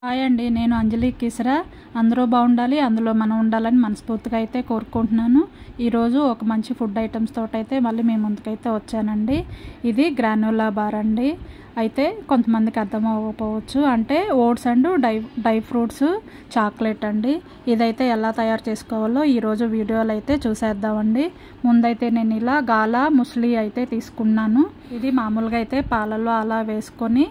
Hi అండి, నేను అంజలి కిసరా. అందరూ బాగుండాలి, అందులో మనం ఉండాలని మనస్ఫూర్తిగా అయితే కోరుకుంటున్నాను. ఈరోజు ఒక మంచి ఫుడ్ ఐటమ్స్ తోటైతే మళ్ళీ మీ ముందుకైతే వచ్చానండి. ఇది గ్రాన్యులా బార్ అండి. అయితే కొంతమందికి అర్థం అవ్వకపోవచ్చు, అంటే oats and dry fruits chocolate అండి. ఇదైతే ఎలా తయారు చేసుకోవాలో ఈరోజు వీడియోలో అయితే చూసేద్దామండి. ముందైతే నేను ఇలా గాలా ముస్లి అయితే తీసుకున్నాను. ఇది మామూలుగా అయితే పాలల్లో అలా వేసుకొని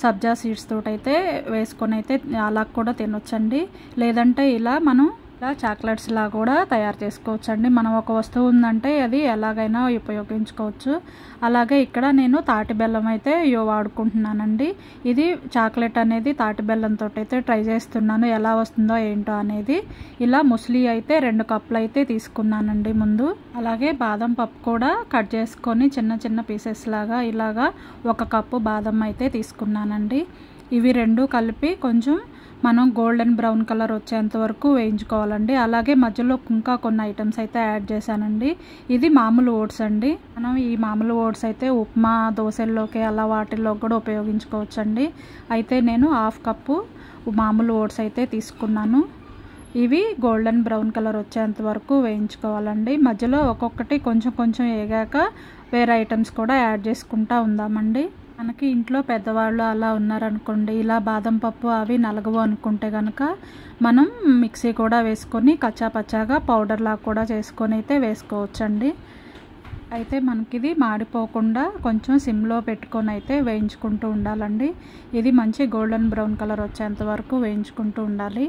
సబ్జా సీడ్స్ తోటి అయితే వేసుకొని అయితే అలా కూడా తినొచ్చండి. లేదంటే ఇలా మనం ఇలా చాక్లెట్స్ లా కూడా తయారు చేసుకోవచ్చండి. మనం ఒక వస్తువు ఉందంటే అది ఎలాగైనా ఉపయోగించుకోవచ్చు. అలాగే ఇక్కడ నేను తాటి బెల్లం అయితే వాడుకుంటున్నానండి. ఇది చాక్లెట్ అనేది తాటి బెల్లంతో అయితే ట్రై చేస్తున్నాను, ఎలా వస్తుందో ఏంటో అనేది. ఇలా ముస్లి అయితే 2 కప్పులు అయితే తీసుకున్నానండి ముందు. అలాగే బాదం పప్పు కూడా కట్ చేసుకొని చిన్న చిన్న పీసెస్ లాగా ఇలాగా 1 కప్పు బాదం అయితే తీసుకున్నానండి. ఇవి 2 కలిపి కొంచెం మనం గోల్డెన్ బ్రౌన్ కలర్ వచ్చేంత వరకు వేయించుకోవాలండి. అలాగే మధ్యలో ఇంకా కొన్ని ఐటమ్స్ అయితే యాడ్ చేశానండి. ఇది మామూలు ఓట్స్ అండి. మనం ఈ మామూలు ఓట్స్ అయితే ఉప్మా, దోశల్లోకి అలా వాటిల్లో కూడా ఉపయోగించుకోవచ్చండి. అయితే నేను 1/2 కప్పు మామూలు ఓట్స్ అయితే తీసుకున్నాను. ఇవి గోల్డెన్ బ్రౌన్ కలర్ వచ్చేంత వరకు వేయించుకోవాలండి. మధ్యలో ఒక్కొక్కటి కొంచెం కొంచెం వేగాక వేరే ఐటమ్స్ కూడా యాడ్ చేసుకుంటూ ఉందామండి. మనకి ఇంట్లో పెద్దవాళ్ళు అలా ఉన్నారనుకోండి, ఇలా బాదం పప్పు అవి నలగవు అనుకుంటే కనుక మనం మిక్సీ కూడా వేసుకొని కచ్చా పచ్చాగా పౌడర్ లాగా కూడా చేసుకొని అయితే వేసుకోవచ్చండి. అయితే మనకి ఇది మాడిపోకుండా కొంచెం సిమ్లో పెట్టుకొని అయితే వేయించుకుంటూ ఉండాలండి. ఇది మంచి గోల్డెన్ బ్రౌన్ కలర్ వచ్చేంత వరకు వేయించుకుంటూ ఉండాలి.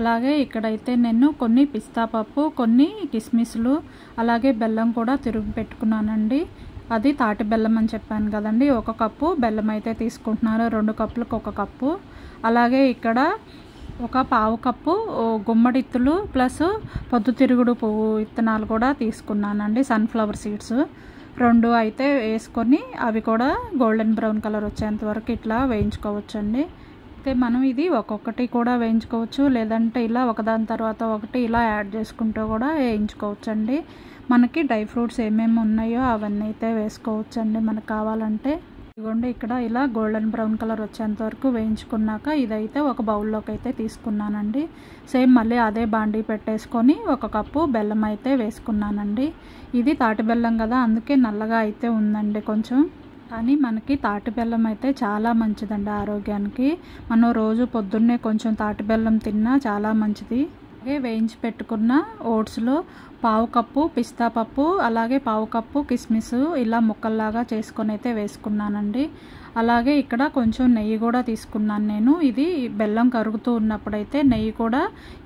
అలాగే ఇక్కడైతే నేను కొన్ని పిస్తా పప్పు, కొన్ని కిస్మిస్లు, అలాగే బెల్లం కూడా తురిమి పెట్టుకున్నానండి. అది తాటి బెల్లం అని చెప్పాను కదండి. 1 కప్పు బెల్లం అయితే తీసుకుంటున్నాను, 2 కప్పులకు 1 కప్పు. అలాగే ఇక్కడ 1/4 కప్పు గుమ్మడిత్తులు ప్లస్ పొద్దుతిరుగుడు పువ్వు విత్తనాలు కూడా తీసుకున్నానండి, సన్ఫ్లవర్ సీడ్స్ 2 అయితే వేసుకొని అవి కూడా గోల్డెన్ బ్రౌన్ కలర్ వచ్చేంత వరకు ఇట్లా వేయించుకోవచ్చండి. అయితే మనం ఇది ఒక్కొక్కటి కూడా వేయించుకోవచ్చు, లేదంటే ఇలా ఒకదాని తర్వాత ఒకటి ఇలా యాడ్ చేసుకుంటూ కూడా వేయించుకోవచ్చండి. మనకి డ్రై ఫ్రూట్స్ ఏమేమి ఉన్నాయో అవన్నీ అయితే వేసుకోవచ్చండి మనకు కావాలంటే. ఇదిగోండి, ఇక్కడ ఇలా గోల్డెన్ బ్రౌన్ కలర్ వచ్చేంత వరకు వేయించుకున్నాక ఇదైతే ఒక బౌల్లోకి అయితే తీసుకున్నానండి. సేమ్ మళ్ళీ అదే బాండీ పెట్టేసుకొని 1 కప్పు బెల్లం అయితే వేసుకున్నానండి. ఇది తాటి బెల్లం కదా, అందుకే నల్లగా అయితే ఉందండి కొంచెం. కానీ మనకి తాటి బెల్లం అయితే చాలా మంచిదండి ఆరోగ్యానికి. మనం రోజు పొద్దున్నే కొంచెం తాటి బెల్లం తిన్నా చాలా మంచిది. అలాగే వేయించి పెట్టుకున్న ఓట్స్లో 1/4 కప్పు పిస్తా పప్పు, అలాగే 1/4 కప్పు కిస్మిస్ ఇలా ముక్కల్లాగా చేసుకొని అయితే వేసుకున్నానండి. అలాగే ఇక్కడ కొంచెం నెయ్యి కూడా తీసుకున్నాను నేను. ఇది బెల్లం కరుగుతూ ఉన్నప్పుడైతే నెయ్యి కూడా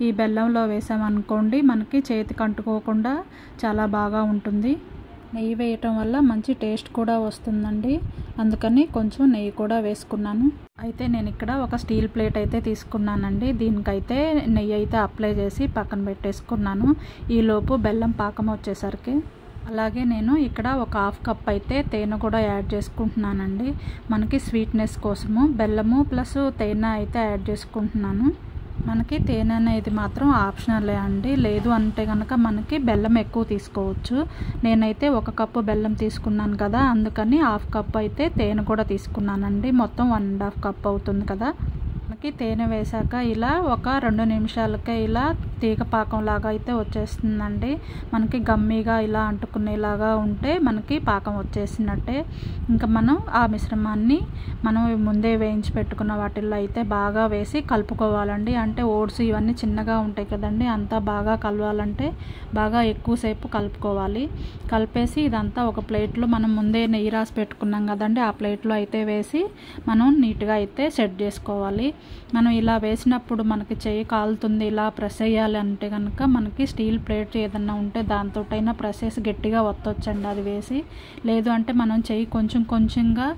ఈ బెల్లంలో వేసామనుకోండి మనకి చేతికి అంటుకోకుండా చాలా బాగా ఉంటుంది. నెయ్యి వేయటం వల్ల మంచి టేస్ట్ కూడా వస్తుందండి, అందుకని కొంచెం నెయ్యి కూడా వేసుకున్నాను. అయితే నేను ఇక్కడ ఒక స్టీల్ ప్లేట్ అయితే తీసుకున్నానండి. దీనికైతే నెయ్యి అయితే అప్లై చేసి పక్కన పెట్టేసుకున్నాను ఈలోపు బెల్లం పాకం వచ్చేసరికి. అలాగే నేను ఇక్కడ 1/2 కప్ అయితే తేనె కూడా యాడ్ చేసుకుంటున్నానండి. మనకి స్వీట్నెస్ కోసము బెల్లము ప్లస్ తేనె అయితే యాడ్ చేసుకుంటున్నాను. మనకి తేనె అనేది మాత్రం ఆప్షనలే అండి, లేదు అంటే కనుక మనకి బెల్లం ఎక్కువ తీసుకోవచ్చు. నేనైతే 1 కప్పు బెల్లం తీసుకున్నాను కదా, అందుకని 1/2 కప్ అయితే తేనె కూడా తీసుకున్నానండి. మొత్తం 1.5 కప్ అవుతుంది కదా. మనకి తేనె వేసాక ఇలా ఒక 2 నిమిషాలకే ఇలా తీగ పాకం లాగా అయితే వచ్చేస్తుందండి. మనకి గమ్మీగా ఇలా అంటుకునేలాగా ఉంటే మనకి పాకం వచ్చేసినట్టే. ఇంకా మనం ఆ మిశ్రమాన్ని మనం ముందే వేయించి పెట్టుకున్న వాటిల్లో అయితే బాగా వేసి కలుపుకోవాలండి. అంటే ఓట్స్ ఇవన్నీ చిన్నగా ఉంటాయి కదండి, అంతా బాగా కలవాలంటే బాగా ఎక్కువసేపు కలుపుకోవాలి. కలిపేసి ఇదంతా ఒక ప్లేట్లో మనం ముందే నెయ్యి రాసి పెట్టుకున్నాం కదండి, ఆ ప్లేట్లో అయితే వేసి మనం నీట్గా అయితే సెట్ చేసుకోవాలి. మనం ఇలా వేసినప్పుడు మనకి చెయ్యి కాలుతుంది, ఇలా ప్రెస్ చేయాలి చేయాలంటే కనుక మనకి స్టీల్ ప్లేట్ ఏదన్నా ఉంటే దాంతోటైనా ప్రెస్ చేసి గట్టిగా ఒత్తొచ్చండి అది వేసి. లేదు అంటే మనం చెయ్యి కొంచెం కొంచెంగా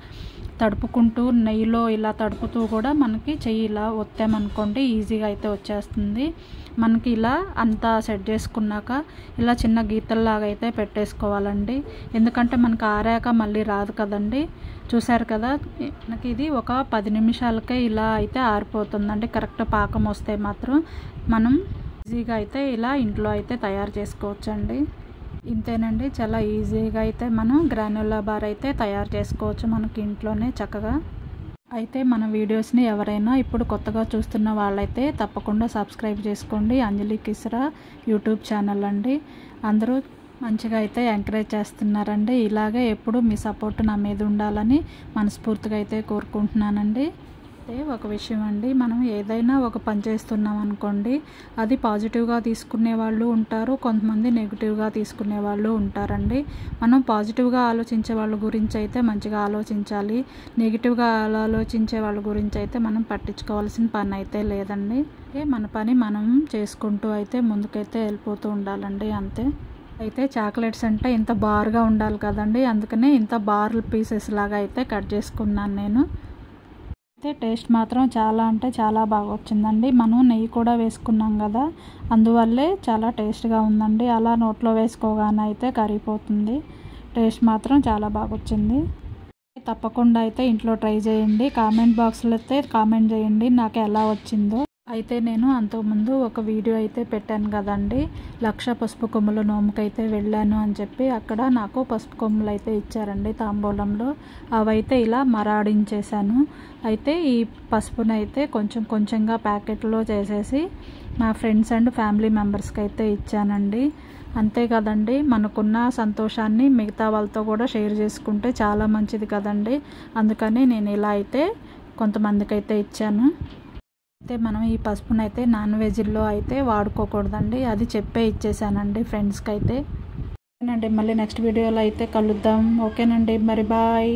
తడుపుకుంటూ నెయ్యిలో ఇలా తడుపుతూ కూడా మనకి చెయ్యి ఇలా ఒత్తామనుకోండి ఈజీగా అయితే వచ్చేస్తుంది. మనకి ఇలా అంతా సెట్ చేసుకున్నాక ఇలా చిన్న గీతల్లాగా అయితే పెట్టేసుకోవాలండి. ఎందుకంటే మనకు ఆరాక మళ్ళీ రాదు కదండి. చూసారు కదా, మనకి ఇది ఒక 10 నిమిషాలకే ఇలా అయితే ఆరిపోతుందండి. కరెక్ట్ పాకం వస్తే మాత్రం మనం ఈజీగా అయితే ఇలా ఇంట్లో అయితే తయారు చేసుకోవచ్చండి. ఇంతేనండి, చాలా ఈజీగా అయితే మనం గ్రాన్యులా బార్ అయితే తయారు చేసుకోవచ్చు మనకి ఇంట్లోనే చక్కగా. అయితే మన వీడియోస్ని ఎవరైనా ఇప్పుడు కొత్తగా చూస్తున్న వాళ్ళైతే తప్పకుండా సబ్స్క్రైబ్ చేసుకోండి. అంజలి కిస్రా యూట్యూబ్ ఛానల్ అండి. అందరూ మంచిగా అయితే ఎంకరేజ్ చేస్తున్నారండి. ఇలాగే ఎప్పుడు మీ సపోర్ట్ నా మీద ఉండాలని మనస్ఫూర్తిగా అయితే కోరుకుంటున్నానండి. అయితే ఒక విషయం అండి, మనం ఏదైనా ఒక పని చేస్తున్నాం అనుకోండి, అది పాజిటివ్గా తీసుకునే వాళ్ళు ఉంటారు, కొంతమంది నెగిటివ్గా తీసుకునే వాళ్ళు ఉంటారండి. మనం పాజిటివ్గా ఆలోచించే వాళ్ళ గురించి అయితే మంచిగా ఆలోచించాలి. నెగిటివ్గా ఆలోచించే వాళ్ళ గురించి అయితే మనం పట్టించుకోవాల్సిన పని అయితే లేదండి. మన పని మనం చేసుకుంటూ అయితే ముందుకైతే వెళ్ళిపోతూ ఉండాలండి, అంతే. అయితే చాక్లెట్స్ అంటే ఇంత బార్గా ఉండాలి కదండి, అందుకనే ఇంత బార్ల్ పీసెస్ లాగా అయితే కట్ చేసుకున్నాను నేను. అయితే టేస్ట్ మాత్రం చాలా అంటే చాలా బాగా వచ్చిందండి. మనం నెయ్యి కూడా వేసుకున్నాం కదా, అందువల్లే చాలా టేస్ట్గా ఉందండి. అలా నోట్లో వేసుకోగానే అయితే కరిగిపోతుంది. టేస్ట్ మాత్రం చాలా బాగా వచ్చింది. తప్పకుండా అయితే ఇంట్లో ట్రై చేయండి. కామెంట్ బాక్స్లో అయితే కామెంట్ చేయండి నాకు ఎలా వచ్చిందో. అయితే నేను అంతకుముందు ఒక వీడియో అయితే పెట్టాను కదండి, 1,00,000 పసుపు కొమ్ముల నోముకైతే వెళ్ళాను అని చెప్పి. అక్కడ నాకు పసుపు కొమ్ములు అయితే ఇచ్చారండి తాంబూలంలో. అవైతే ఇలా మరాడించేశాను. అయితే ఈ పసుపునైతే కొంచెం కొంచెంగా ప్యాకెట్లో చేసేసి మా ఫ్రెండ్స్ అండ్ ఫ్యామిలీ మెంబర్స్కి అయితే ఇచ్చానండి. అంతే కదండి, మనకున్న సంతోషాన్ని మిగతా వాళ్ళతో కూడా షేర్ చేసుకుంటే చాలా మంచిది కదండి. అందుకని నేను ఇలా అయితే కొంతమందికి అయితే ఇచ్చాను. అయితే మనం ఈ పసుపునైతే నాన్ వెజ్లో అయితే వాడుకోకూడదండి, అది చెప్పే ఇచ్చేసానండి ఫ్రెండ్స్కి అయితే. ఓకేనండి, మళ్ళీ నెక్స్ట్ వీడియోలో అయితే కలుద్దాం. ఓకేనండి, మరి బాయ్.